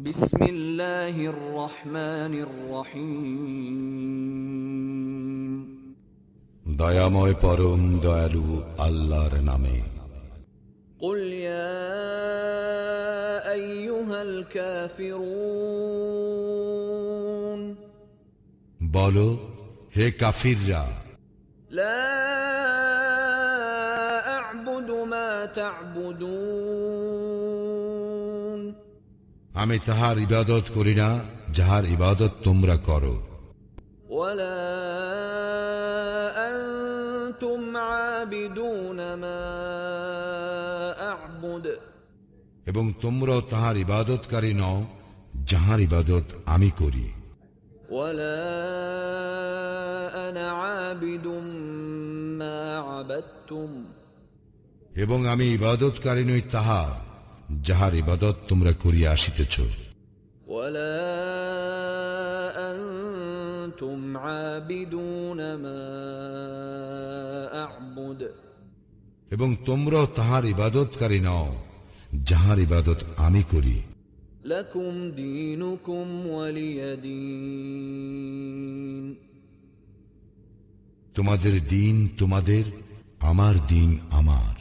বিসমিল্লাহির রহমানির রহিম। দয়াময় পরম দয়ালু আল্লাহর নামে। কুল ইয়া আইয়ুহাল কাফিরুন, বলো হে কাফিররা, লা আ'বুদু মা তা'বুদুন, আমি তাহার ইবাদত করি না যাহার ইবাদত তোমরা করো। ওয়ালা আনতুম আবিদুন মা আ'বুদ, এবং তোমরাও তাহার ইবাদতকারী নও যাহার ইবাদত আমি করি। ওয়ালা আনা আবিদুম মা আবাদতুম, এবং আমি ইবাদতকারী নই তাহার যাহার ইবাদত তোমরা করিয়া আসিতেছ। ওয়ালা আনতুম আবিদুন মা আ'বুদ, এবং তোমরাও তাহার ইবাদতকারী নও যাহার ইবাদত আমি করি। লাকুম দীনুকুম ওয়ালিয়া দীন, তোমাদের দিন তোমাদের, আমার দিন আমার।